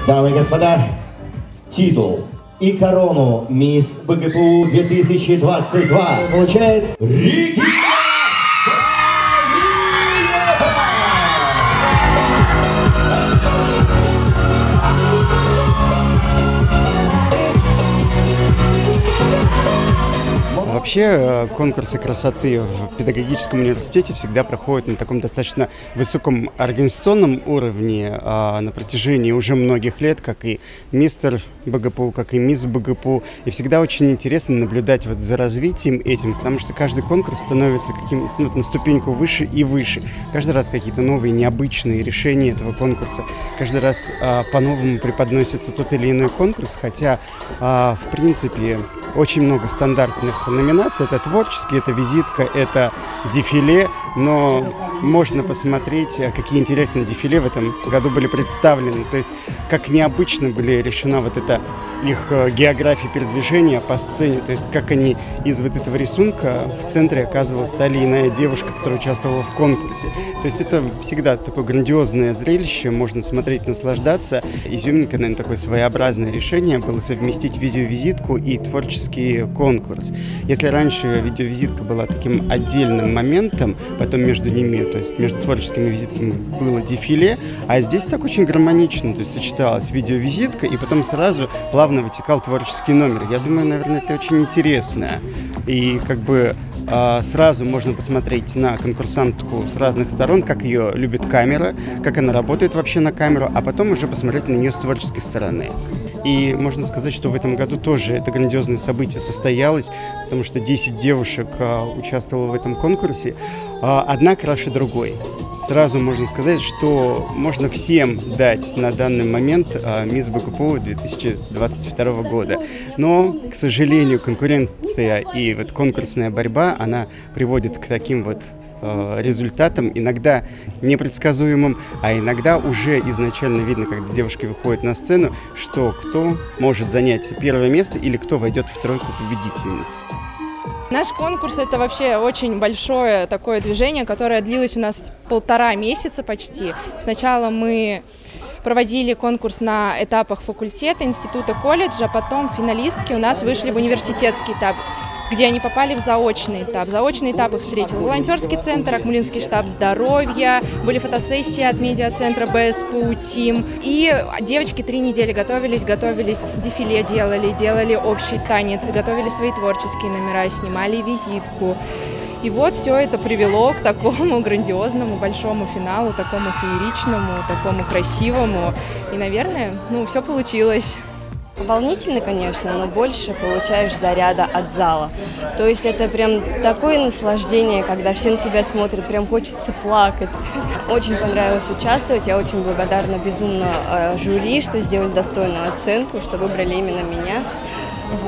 Дамы и господа, титул и корону Мисс БГПУ 2022 получает Регина. Вообще конкурсы красоты в педагогическом университете всегда проходят на таком достаточно высоком организационном уровне на протяжении уже многих лет, как и мистер БГПУ, как и мисс БГПУ. И всегда очень интересно наблюдать вот за развитием этим, потому что каждый конкурс становится на ступеньку выше и выше. Каждый раз какие-то новые, необычные решения этого конкурса. Каждый раз по-новому преподносится тот или иной конкурс, хотя в принципе очень много стандартных номинаций. Это творческий, это визитка, это дефиле, но можно посмотреть, какие интересные дефиле в этом году были представлены. То есть, как необычно были решена вот эта их география передвижения по сцене. То есть, как они из вот этого рисунка в центре оказывалась та или иная девушка, которая участвовала в конкурсе. То есть, это всегда такое грандиозное зрелище, можно смотреть, наслаждаться. Изюминка, наверное, такое своеобразное решение было совместить видеовизитку и творческий конкурс. Если раньше видеовизитка была таким отдельным моментом, потом между ними, то есть между творческими визитками было дефиле, а здесь так очень гармонично, то есть сочеталась видеовизитка и потом сразу плавно вытекал творческий номер. Я думаю, наверное, это очень интересно. И как бы сразу можно посмотреть на конкурсантку с разных сторон, как ее любит камера, как она работает вообще на камеру, а потом уже посмотреть на нее с творческой стороны. И можно сказать, что в этом году тоже это грандиозное событие состоялось, потому что 10 девушек участвовало в этом конкурсе, одна краше другой. Сразу можно сказать, что можно всем дать на данный момент мисс БГПУ 2022 года. Но, к сожалению, конкуренция и вот конкурсная борьба, она приводит к таким вот результатам, иногда непредсказуемым, а иногда уже изначально видно, когда девушки выходят на сцену, что кто может занять первое место или кто войдет в тройку победительниц. Наш конкурс – это вообще очень большое такое движение, которое длилось у нас 1,5 месяца почти. Сначала мы проводили конкурс на этапах факультета, института, колледжа, потом финалистки у нас вышли в университетский этап, где они попали в заочный этап. Заочный этап их встретил волонтерский центр, Акмулинский штаб здоровья, были фотосессии от медиацентра БСПУ ТИМ. И девочки 3 недели готовились, дефиле делали общий танец, готовили свои творческие номера, снимали визитку. И вот все это привело к такому грандиозному большому финалу, такому фееричному, такому красивому. И, наверное, все получилось. Волнительно, конечно, но больше получаешь заряда от зала. То есть это прям такое наслаждение, когда все на тебя смотрят, прям хочется плакать. Очень понравилось участвовать, я очень благодарна безумно жюри, что сделали достойную оценку, что выбрали именно меня.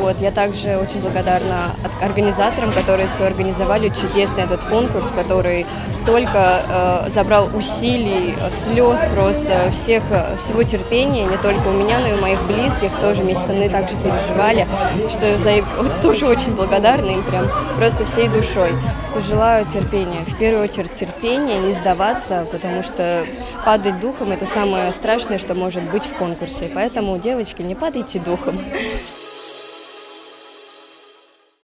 Вот. Я также очень благодарна организаторам, которые все организовали, чудесный этот конкурс, который столько забрал усилий, слез просто, всего терпения, не только у меня, но и у моих близких, тоже вместе со мной также переживали, что я тоже очень благодарна им прям просто всей душой. Желаю терпения, в первую очередь терпения, не сдаваться, потому что падать духом – это самое страшное, что может быть в конкурсе, поэтому, девочки, не падайте духом.